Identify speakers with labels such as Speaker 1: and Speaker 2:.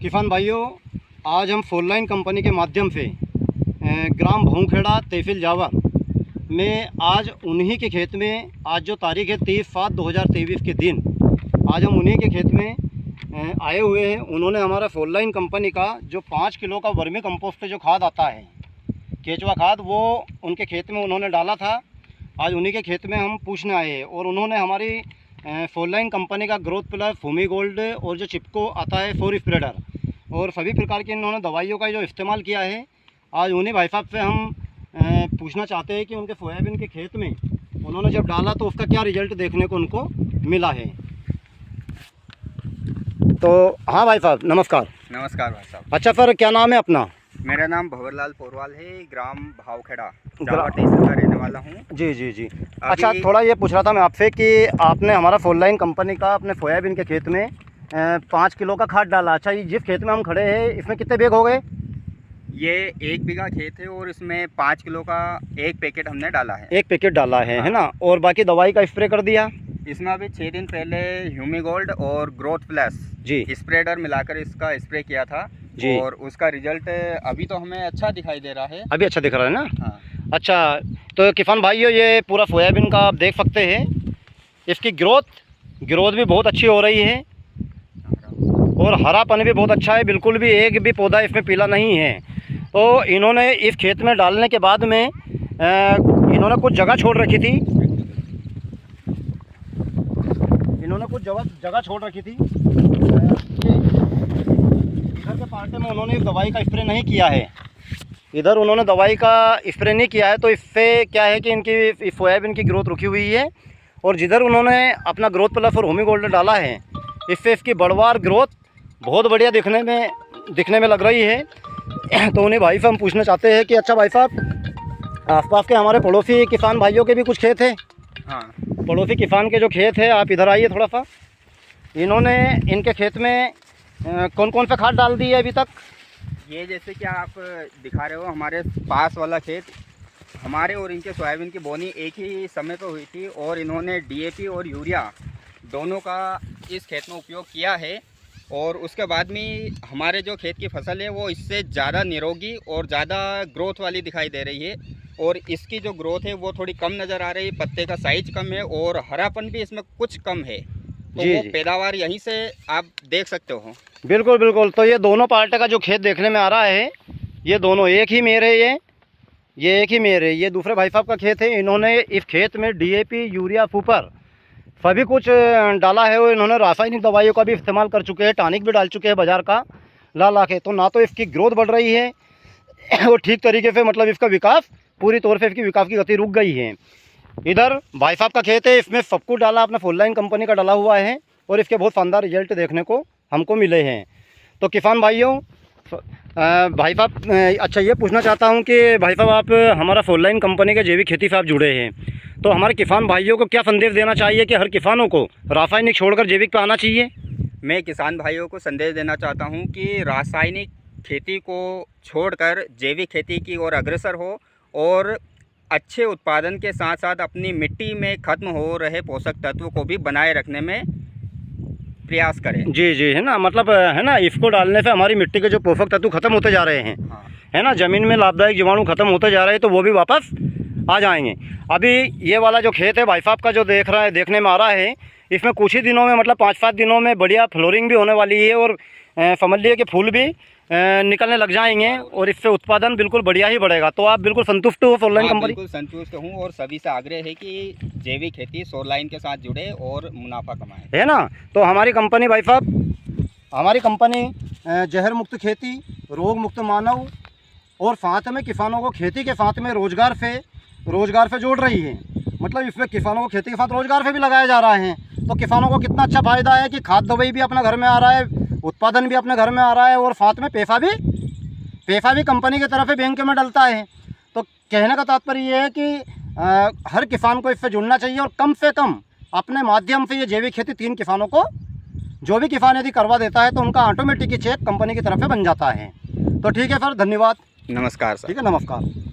Speaker 1: किसान भाइयों, आज हम फोरलाइन कंपनी के माध्यम से ग्राम भौंखेड़ा तहसील जावर में आज उन्हीं के खेत में, आज जो तारीख है 30/7/2023 के दिन, आज हम उन्हीं के खेत में आए हुए हैं। उन्होंने हमारा फोरलाइन कंपनी का जो 5 किलो का वर्मी कंपोस्ट जो खाद आता है, केचुआ खाद, वो उनके खेत में उन्होंने डाला था। आज उन्हीं के खेत में हम पूछने आए हैं और उन्होंने हमारी फोरलाइन कंपनी का ग्रोथ प्लस, फूमी गोल्ड और जो चिपको आता है 4 स्प्रेडर और सभी प्रकार की इन्होंने दवाइयों का जो इस्तेमाल किया है। आज उन्हीं भाई साहब से हम पूछना चाहते हैं कि उनके सोयाबीन के खेत में उन्होंने जब डाला तो उसका क्या रिजल्ट देखने को उनको मिला है। तो हाँ भाई साहब, नमस्कार।
Speaker 2: नमस्कार भाई साहब।
Speaker 1: अच्छा सर, क्या नाम है अपना?
Speaker 2: मेरा नाम भंवरलाल पोरवाल है, ग्राम भावखेड़ा जावर तहसील का रहने वाला हूँ।
Speaker 1: जी। अच्छा, थोड़ा ये पूछ रहा था मैं आपसे कि आपने हमारा फोरलाइन कंपनी का अपने सोयाबीन के खेत में 5 किलो का खाद डाला। अच्छा, ये जिस खेत में हम खड़े हैं इसमें कितने बैग हो गए?
Speaker 2: ये 1 बीघा खेत है और इसमें 5 किलो का 1 पैकेट हमने डाला है।
Speaker 1: 1 पैकेट डाला है, है ना? और बाकी दवाई का स्प्रे कर दिया?
Speaker 2: इसमें अभी 6 दिन पहले ह्यूमी गोल्ड और ग्रोथ प्लस
Speaker 1: जी
Speaker 2: स्प्रेडर मिलाकर इसका स्प्रे किया था
Speaker 1: जी।
Speaker 2: और उसका रिजल्ट अभी तो हमें अच्छा दिखाई दे रहा है।
Speaker 1: अभी अच्छा दिख रहा है ना?
Speaker 2: हाँ।
Speaker 1: अच्छा, तो किसान भाइयों, ये पूरा सोयाबीन का आप देख सकते हैं, इसकी ग्रोथ भी बहुत अच्छी हो रही है और हरापन भी बहुत अच्छा है। बिल्कुल भी एक भी पौधा इसमें पीला नहीं है। तो इन्होंने इस खेत में डालने के बाद में इन्होंने कुछ जगह छोड़ रखी थी, जगह छोड़ रखी थी। इधर के पार्टे में उन्होंने दवाई का स्प्रे नहीं किया है, इधर उन्होंने दवाई का स्प्रे नहीं किया है। तो इससे क्या है कि इनकी सोयाबीन की ग्रोथ रुकी हुई है और जिधर उन्होंने अपना ग्रोथ प्लस और ह्यूमी गोल्ड डाला है, इससे इसकी बढ़वार ग्रोथ बहुत बढ़िया दिखने में लग रही है। तो उन्हें भाई साहब हम पूछना चाहते हैं कि अच्छा भाई साहब, आसपास के हमारे पड़ोसी किसान भाइयों के भी कुछ खेत है।
Speaker 2: हाँ,
Speaker 1: पड़ोसी किसान के जो खेत है, आप इधर आइए थोड़ा सा। इन्होंने इनके खेत में कौन कौन सा खाद डाल दी है अभी तक?
Speaker 2: ये जैसे कि आप दिखा रहे हो, हमारे पास वाला खेत, हमारे और इनके सोयाबीन की बोनी एक ही समय पर हुई थी और इन्होंने डीएपी और यूरिया दोनों का इस खेत में उपयोग किया है। और उसके बाद में हमारे जो खेत की फसल है वो इससे ज़्यादा निरोगी और ज़्यादा ग्रोथ वाली दिखाई दे रही है और इसकी जो ग्रोथ है वो थोड़ी कम नज़र आ रही है। पत्ते का साइज कम है और हरापन भी इसमें कुछ कम है। तो
Speaker 1: जी,
Speaker 2: वो पैदावार यहीं से आप देख सकते हो।
Speaker 1: बिल्कुल। तो ये दोनों पार्ट का जो खेत देखने में आ रहा है, ये दोनों एक ही मेर है। ये एक ही मेर है। ये दूसरे भाई साहब का खेत है। इन्होंने इस खेत में डीएपी, यूरिया, सुपर सभी कुछ डाला है और इन्होंने रासायनिक दवाइयों का भी इस्तेमाल कर चुके हैं, टॉनिक भी डाल चुके हैं बाज़ार का ला के। तो ना तो इसकी ग्रोथ बढ़ रही है और ठीक तरीके से, मतलब इसका विकास पूरी तौर से, इसकी विकास की गति रुक गई है। इधर भाई साहब का खेत है, इसमें सब कुछ डाला अपना फोरलाइन कंपनी का डाला हुआ है और इसके बहुत शानदार रिजल्ट देखने को हमको मिले हैं। तो किसान भाइयों, भाई साहब, अच्छा ये पूछना चाहता हूं कि भाई साहब, आप हमारा फोरलाइन कंपनी के जैविक खेती से आप जुड़े हैं, तो हमारे किसान भाइयों को क्या संदेश देना चाहिए कि हर किसानों को रासायनिक छोड़कर जैविक पे आना चाहिए?
Speaker 2: मैं किसान भाइयों को संदेश देना चाहता हूं कि रासायनिक खेती को छोड़कर जैविक खेती की ओर अग्रसर हो और अच्छे उत्पादन के साथ साथ अपनी मिट्टी में खत्म हो रहे पोषक तत्वों को भी बनाए रखने में प्रयास करें।
Speaker 1: जी, है ना? मतलब है ना, इसको डालने से हमारी मिट्टी के जो पोषक तत्व खत्म होते जा रहे हैं।
Speaker 2: हाँ।
Speaker 1: है ना, ज़मीन में लाभदायक जीवाणु खत्म होते जा रहे हैं, तो वो भी वापस आ जाएंगे। अभी ये वाला जो खेत है भाई साहब का, जो देखने में आ रहा है, इसमें कुछ ही दिनों में, मतलब 5-7 दिनों में बढ़िया फ्लोरिंग भी होने वाली है और समझ लिए कि फूल भी निकलने लग जाएंगे और इससे उत्पादन बिल्कुल बढ़िया ही बढ़ेगा। तो आप बिल्कुल संतुष्ट हो फोरलाइन कंपनी?
Speaker 2: बिल्कुल संतुष्ट हूँ और सभी से आग्रह है कि जैविक खेती फोरलाइन के साथ जुड़े और मुनाफा कमाएं,
Speaker 1: है ना? तो हमारी कंपनी भाई साहब, हमारी कंपनी जहर मुक्त खेती, रोग मुक्त मानव और साथ में किसानों को खेती के साथ में रोजगार से जोड़ रही है। मतलब इसमें किसानों को खेती के साथ रोजगार से भी लगाया जा रहा है। तो किसानों को कितना अच्छा फ़ायदा है कि खाद दवाई भी अपने घर में आ रहा है, उत्पादन भी अपने घर में आ रहा है और साथ में पैसा भी कंपनी की तरफ से बैंक में डलता है। तो कहने का तात्पर्य ये है कि हर किसान को इससे जुड़ना चाहिए और कम से कम अपने माध्यम से ये जैविक खेती 3 किसानों को, जो भी किसान यदि करवा देता है तो उनका ऑटोमेटिक चेक कंपनी की तरफ से बन जाता है। तो ठीक है सर, धन्यवाद।
Speaker 2: नमस्कार सर।
Speaker 1: ठीक है, नमस्कार।